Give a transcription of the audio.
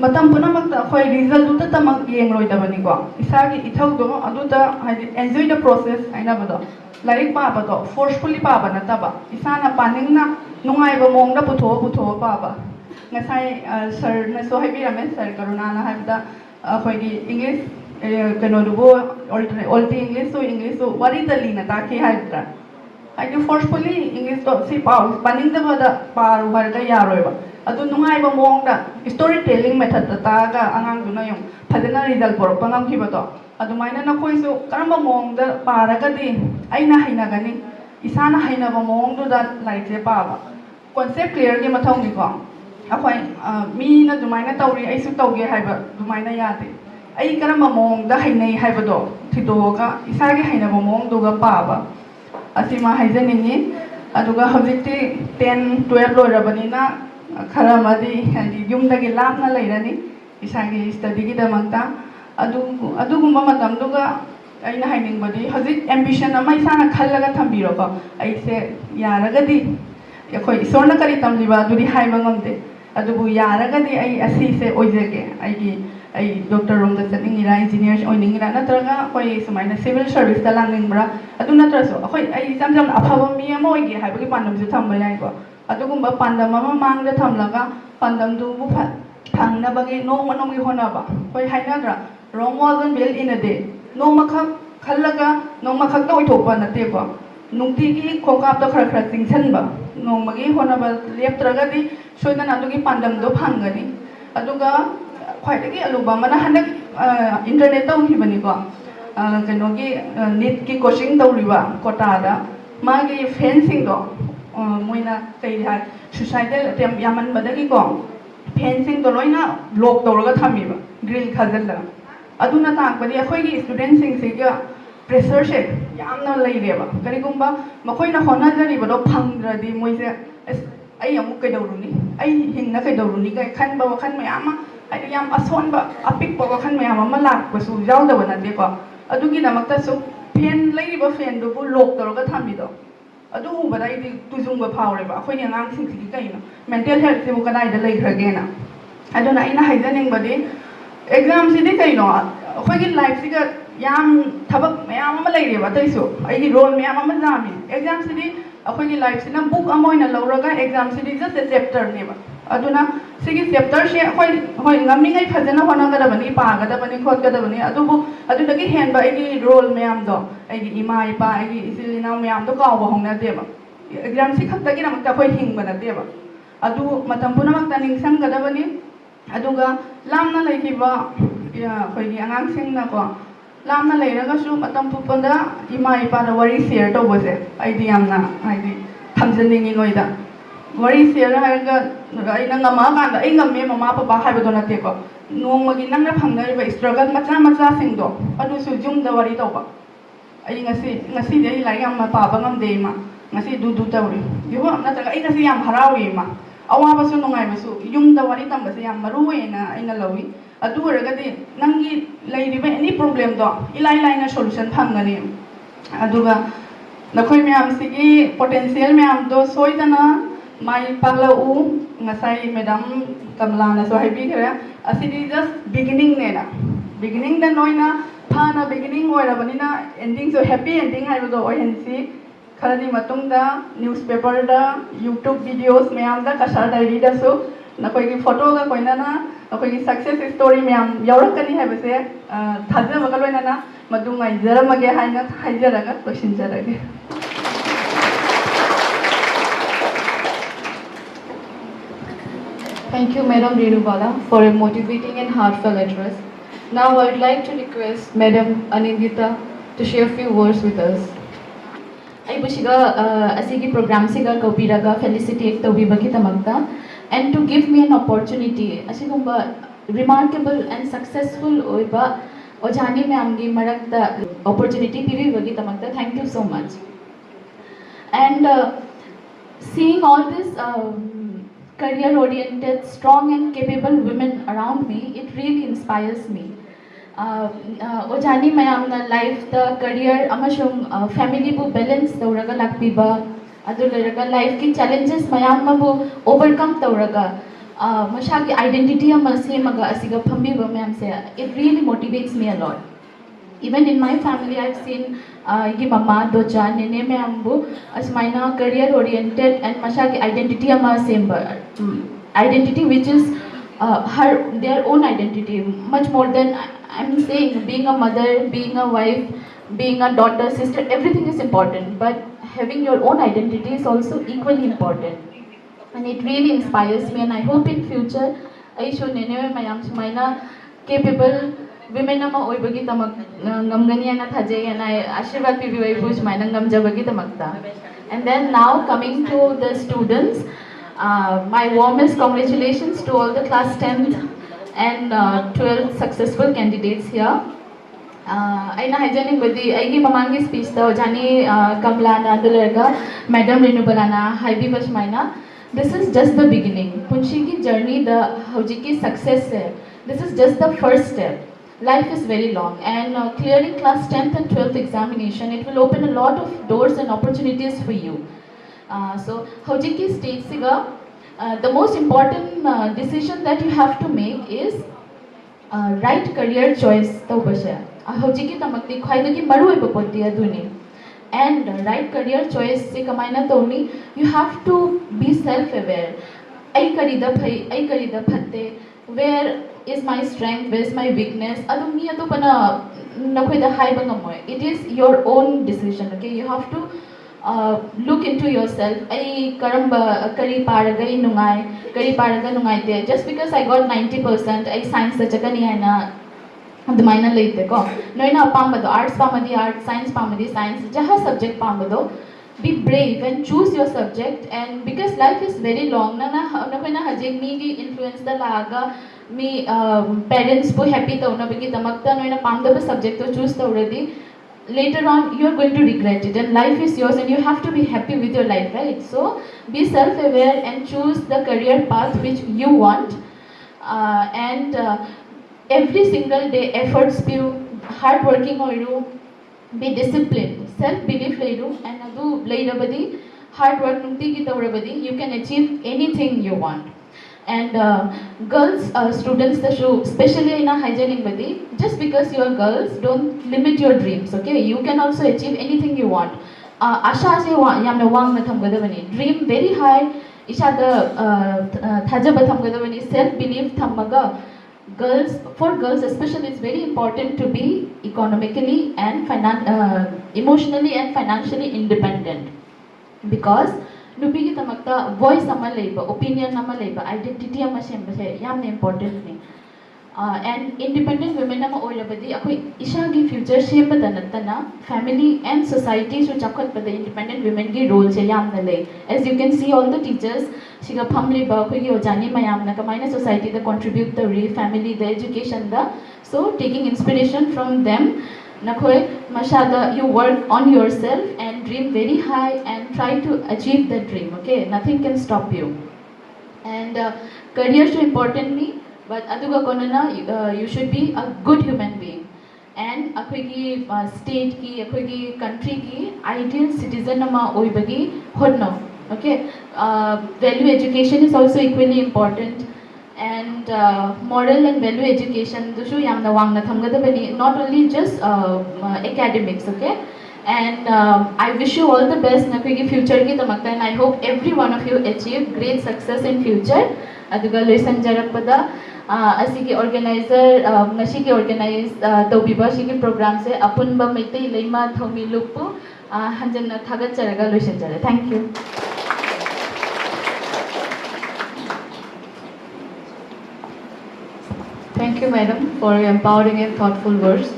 matam punamakta khoi result du ta tamak yeng loi dabani ko isagi ithau do aduta haidi enjoy the process aina bado larik pa ba do forcefully pa ba na taba isana paningna nungai ba mong da putho pa ba ngasai sir na so haibi ramen sir karuna na haibda khoi gi english kano dubo old english so wari dali na ta ki haibda I do forcefully English to see power paning the bada paru barga yaroiba adu nungai ba mong da storytelling method ta ga angang du na yung phadana result por pangam ki bato adu maina na koi su karamba mong da paraga di aina haina gani isana haina ba mong du da like je pa ba concept clear ge mathong ni ko akhoi mi na du maina tawri ai su tawge haiba du maina yade ai karamba mong da hainai haiba do thido ga isa ge haina ba mong du ga pa ba asima haijaningi aduga hojikti 10 12 loirabanina khara madi hadi yumdagi lamna leirani isagi study gi damakta adugumba matamduga aina hainingbadi hojik ambition ama isana khallaga thambiro ko aise yaragadi yakoi isorna kari tamliba aduri haiba ngamde adubu yaragadi ai asise oijege ai doctor room da chaningira engineers oiningira natraga koi sumaina civil service da langningbra adu natraso koi ai jamjam afaba mi ama oige haibagi pandam ju thamba yai ko adugumba pandam ama mangda thamlaga pandam du bu phangna bagi no manom gi hona ba koi hainadra Rome wasn't built in a day no makhak khallaga no makhak ta oithokpa nate ko nungti gi khokap ta khara tingsan ba no magi hona ba leptraga di soidana adugi pandam do phangani aduga khwaidagi aluba mana hanak internet tau hibani ko kanogi NEET ki coaching tawriba kota da magi fencing do moina kai ha suicidal attempt yaman badagi ko fencing do loina block tawraga thamiba grill khajalla aduna taakbadi akhoi gi student sing se ga pressure se yamna leireba karigumba makoina hona jari bado phangdradi moise ai amuk kai dawruni ai hingna kai dawruni kai khan ba khan mayama ai yam ason ba apik ba khan mayama ma lak ba su jaw da bana de ko adugi namakta su pen leiriba fen do bu lok tawraga thamido adu uba dai di tujung ba phawre ba akhoi ngang sing sing kai no mental health se bu kadai da leigrage na aduna ina haijaning badi exam si di kai no akhoi gi life si ga yam thabak mayam ma leireba taisu ai gi role mayam ma jami exam si di akhoi gi life si na book amoina lawraga exam si di just a chapter ne ba aduna sigi chapter she hoi ngamni ngai phajana hona ga dabani pa ga dabani khot ga dabani adubu adudagi hen ba ai gi role mayam do ai gi ima ipa ai gi isilina mayam do kaw ba hongna de ba exam si khakta gi namak ta hoi hing ba na de ba adu matam punamak ta ning sang ga dabani aduga lamna laiki ba ya hoi gi angang sing na ko lamna leiraga su matam pupanda ima ipa da wari share to bose ai di amna ai di thamjaningi ngoida wari share haraga aina ngama kan ai ngamme mama papa haiba do na te ko nongmagi nangna phangna ba struggle macha sing do adu su jum da wari to ba ai ngasi dei lai yam ma pa ba ngam dei ma ngasi du tawri yo na ta ai ngasi yam harawi ma awa ba su nongai ba su yum da wari tam ba se yam maru ena aina lawi adu ragadi nangi leiriba any problem do ilai na solution phangani aduga nakhoi myam sigi potential myam do soidana mai pangla u ngasai madam kamla na so haibi kare asidi just beginning ne na beginning da noina phana beginning oira banina ending so happy ending hai do ohensi kharani matung da newspaper da youtube videos myam da kasar diary da so nakoi gi photo ga koina na nakoi gi success story myam yaurakani hai base thaja bagaloina na madungai jaramage haina haijaraga losinjarage Thank you, Madam Renubala, for a motivating and heartfelt address. Now I would like to request Madam Anindita to share a few words with us. I wish asigi program siga kopiraga felicitate tawibagi tamakta and to give me an opportunity asigumba remarkable and successful oiba ojani mamgi marakta opportunity pibibagi tamakta. Thank you so much. And seeing all this career-oriented, strong and capable women around me, it really inspires me. Ojani mayamna life, the career, amashung family bu balance tawraga lakpiba, adu leraga life ki challenges mayam bu overcome tawraga, mashagi identity ama semaga asiga phambiba ma'am se, it really motivates me a lot. Even in my family, I've seen gi mama docha nene me ambu asmaina career oriented and mashagi identity ama semba identity which is her their own identity much more than I'm saying being a mother, being a wife, being a daughter, sister, everything is important, but having your own identity is also equally important, and it really inspires me. And I hope in future I should nene mayam sumaina capable women ama oibagi tamak ngamgani ana thajai and I ashirwad pibi oibu sumaina ngamjabagi tamakta. And then now coming to the students, my warmest congratulations to all the class 10th and 12th successful candidates here. Aina haijaning badi aigi mamangi speech ta jani kamla na dularga madam renubala na haibi basmaina. This is just the beginning. Punchi ki journey the haujiki success hai. This is just the first step. Life is very long, and clearing class 10th and 12th examination, it will open a lot of doors and opportunities for you. So haujiki stage siga the most important decision that you have to make is right career choice taubasha. Haujiki tamakti khwaidagi maru oiba poti aduni. And right career choice se kamaina tawni, you have to be self aware. Ai karida phai, ai karida phatte, where is my strength, where is my weakness, adu mi adu pana nakhoida haiba ngamoy. It is your own decision, okay? You have to look into yourself. Ai karamba kari paragai nungai, kari paraga nungai te. Just because I got 90%, I science ta chakani aina the minor leite ko. Naina Apunba, arts pamadi arts, science pamadi science, jaha subject pambado. Be brave and choose your subject, and because life is very long, na hajeg mi gi influence da laga me parents po happy ta una bigi tamakta naina pamda subject to choose ta already. Later on you are going to regret it, and life is yours and you have to be happy with your life, right? So be self-aware and choose the career path which you want, and every single day efforts be hard working or you be disciplined, self belief leidu, and adu leirabadi hard work nuntigi tawrabadi, you can achieve anything you want. And girls students the show especially in a hygienic badi, just because you are girls, don't limit your dreams, okay? You can also achieve anything you want. Asha se yamna wang na thamgadabani, dream very high, isha the thajaba thamgadabani, self belief thamaga. Girls, for girls especially, it's very important to be economically and emotionally and financially independent, because nupigi tamakta voice ama leiba, opinion ama leiba, identity ama shemba se yamna important ni. And independent women ama oilabadi akoi ishagi future shemba danatana family and society su chakhat pada independent women ki role che yamna lei. As you can see, all the teachers shiga phamli ba koi gi ojani mayam na kamaina society da contribute the family the education da, so taking inspiration from them nakhoi mashada you work on yourself and dream very high and try to achieve that dream, okay? Nothing can stop you. And career so important me, but aduga konana you should be a good human being, and akhoi gi state ki akhoi gi country ki ideal citizen ama oibagi hodno, okay? Value education is also equally important, and moral and value education dushu yamna wangna thamgadabani, not only just academics, okay? And I wish you all the best nakhoi gi future ki tamakta, and I hope every one of you achieve great success in future. Aduga loisan jarakpada asigi organizer ngashigi organize taubiba shigi program se Apunba Meetei Leima Thoumi lupu hanjanna thagat charaga loisan jare. Thank you. Thank you, madam, for your empowering and thoughtful words.